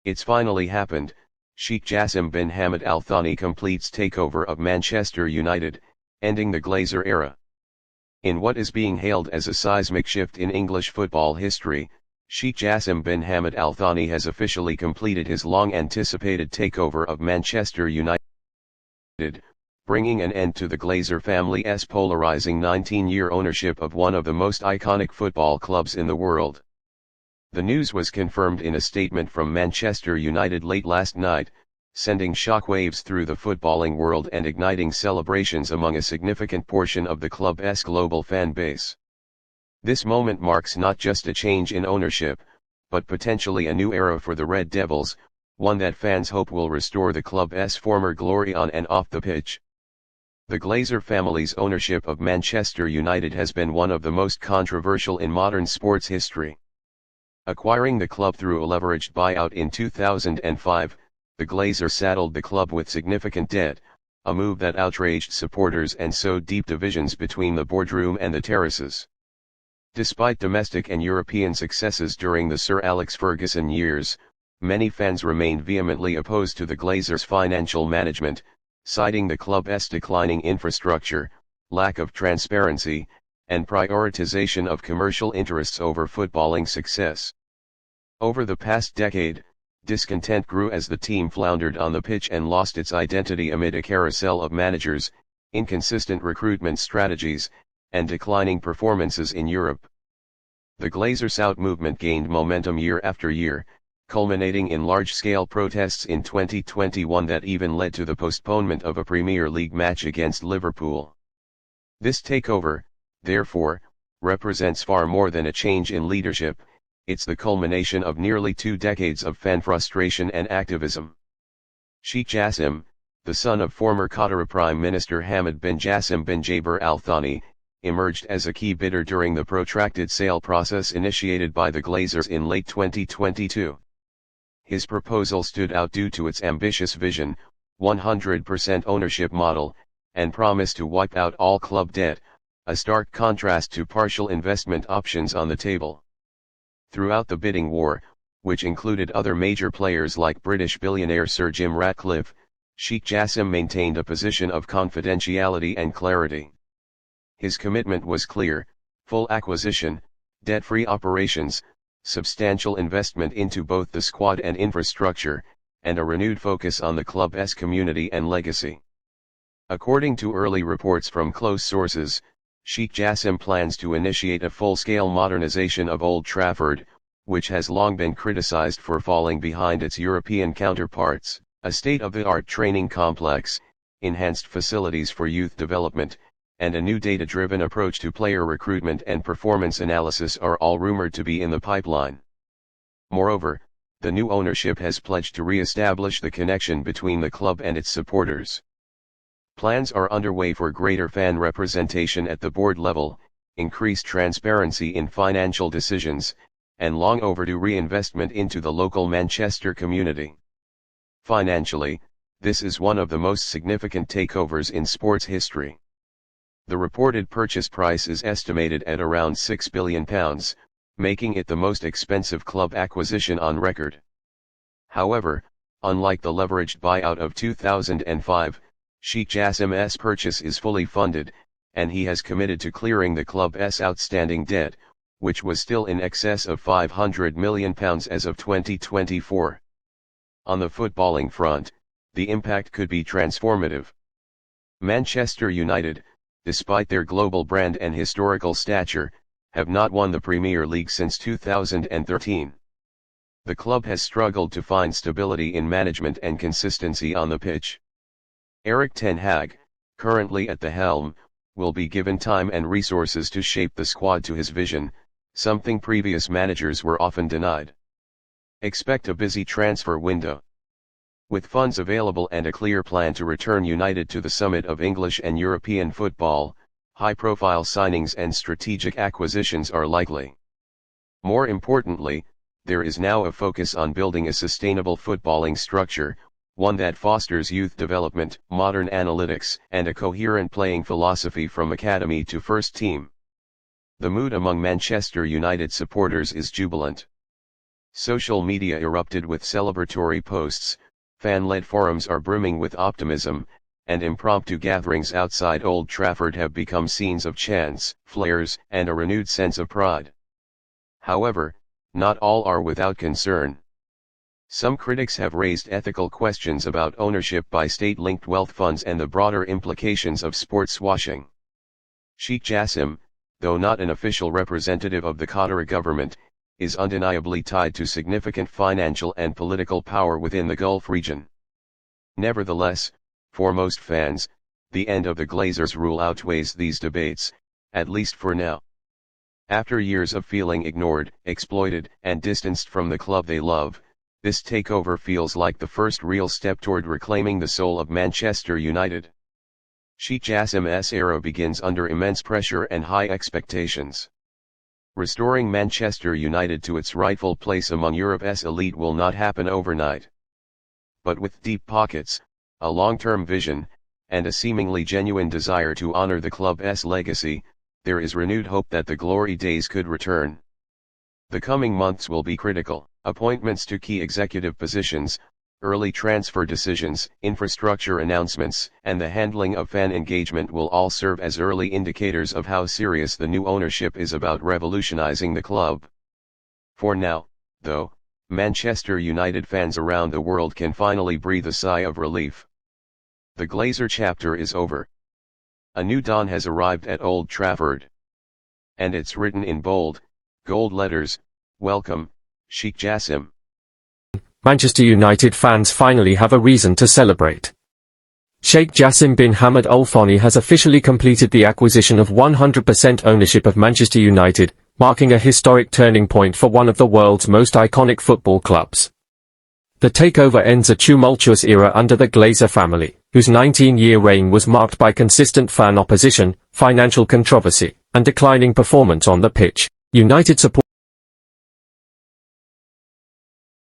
It's finally happened. Sheikh Jassim bin Hamad Al Thani completes takeover of Manchester United, ending the Glazer era. In what is being hailed as a seismic shift in English football history, Sheikh Jassim bin Hamad Al Thani has officially completed his long-anticipated takeover of Manchester United, bringing an end to the Glazer family's polarizing 19-year ownership of one of the most iconic football clubs in the world. The news was confirmed in a statement from Manchester United late last night, sending shockwaves through the footballing world and igniting celebrations among a significant portion of the club's global fan base. This moment marks not just a change in ownership, but potentially a new era for the Red Devils, one that fans hope will restore the club's former glory on and off the pitch. The Glazer family's ownership of Manchester United has been one of the most controversial in modern sports history. Acquiring the club through a leveraged buyout in 2005, the Glazers saddled the club with significant debt, a move that outraged supporters and sowed deep divisions between the boardroom and the terraces. Despite domestic and European successes during the Sir Alex Ferguson years, many fans remained vehemently opposed to the Glazers' financial management, citing the club's declining infrastructure, lack of transparency, and prioritization of commercial interests over footballing success. Over the past decade, discontent grew as the team floundered on the pitch and lost its identity amid a carousel of managers, inconsistent recruitment strategies, and declining performances in Europe. The Glazers out movement gained momentum year after year, culminating in large-scale protests in 2021 that even led to the postponement of a Premier League match against Liverpool. This takeover, therefore, represents far more than a change in leadership. It's the culmination of nearly 2 decades of fan frustration and activism. Sheikh Jassim, the son of former Qatari Prime Minister Hamad bin Jassim bin Jaber Al Thani, emerged as a key bidder during the protracted sale process initiated by the Glazers in late 2022. His proposal stood out due to its ambitious vision, 100% ownership model, and promise to wipe out all club debt, a stark contrast to partial investment options on the table. Throughout the bidding war, which included other major players like British billionaire Sir Jim Ratcliffe, Sheikh Jassim maintained a position of confidentiality and clarity. His commitment was clear: full acquisition, debt-free operations, substantial investment into both the squad and infrastructure, and a renewed focus on the club's community and legacy. According to early reports from close sources, Sheikh Jassim plans to initiate a full-scale modernization of Old Trafford, which has long been criticized for falling behind its European counterparts. A state-of-the-art training complex, enhanced facilities for youth development, and a new data-driven approach to player recruitment and performance analysis are all rumored to be in the pipeline. Moreover, the new ownership has pledged to re-establish the connection between the club and its supporters. Plans are underway for greater fan representation at the board level, increased transparency in financial decisions, and long overdue reinvestment into the local Manchester community. Financially, this is one of the most significant takeovers in sports history. The reported purchase price is estimated at around £6 billion, making it the most expensive club acquisition on record. However, unlike the leveraged buyout of 2005, Sheikh Jassim's purchase is fully funded, and he has committed to clearing the club's outstanding debt, which was still in excess of £500 million as of 2024. On the footballing front, the impact could be transformative. Manchester United, despite their global brand and historical stature, have not won the Premier League since 2013. The club has struggled to find stability in management and consistency on the pitch. Erik ten Hag, currently at the helm, will be given time and resources to shape the squad to his vision, something previous managers were often denied. Expect a busy transfer window. With funds available and a clear plan to return United to the summit of English and European football, high-profile signings and strategic acquisitions are likely. More importantly, there is now a focus on building a sustainable footballing structure, one that fosters youth development, modern analytics, and a coherent playing philosophy from academy to first team. The mood among Manchester United supporters is jubilant. Social media erupted with celebratory posts, fan-led forums are brimming with optimism, and impromptu gatherings outside Old Trafford have become scenes of chants, flares, and a renewed sense of pride. However, not all are without concern. Some critics have raised ethical questions about ownership by state-linked wealth funds and the broader implications of sports washing. Sheikh Jassim, though not an official representative of the Qatari government, is undeniably tied to significant financial and political power within the Gulf region. Nevertheless, for most fans, the end of the Glazers' rule outweighs these debates, at least for now. After years of feeling ignored, exploited, and distanced from the club they love, this takeover feels like the first real step toward reclaiming the soul of Manchester United. Sheikh Jassim's era begins under immense pressure and high expectations. Restoring Manchester United to its rightful place among Europe's elite will not happen overnight. But with deep pockets, a long-term vision, and a seemingly genuine desire to honor the club's legacy, there is renewed hope that the glory days could return. The coming months will be critical. Appointments to key executive positions, early transfer decisions, infrastructure announcements, and the handling of fan engagement will all serve as early indicators of how serious the new ownership is about revolutionizing the club. For now, though, Manchester United fans around the world can finally breathe a sigh of relief. The Glazer chapter is over. A new dawn has arrived at Old Trafford. And it's written in bold, gold letters, "Welcome, Sheikh Jassim." Manchester United fans finally have a reason to celebrate. Sheikh Jassim bin Hamad Al Thani has officially completed the acquisition of 100% ownership of Manchester United, marking a historic turning point for one of the world's most iconic football clubs. The takeover ends a tumultuous era under the Glazer family, whose 19-year reign was marked by consistent fan opposition, financial controversy, and declining performance on the pitch. United support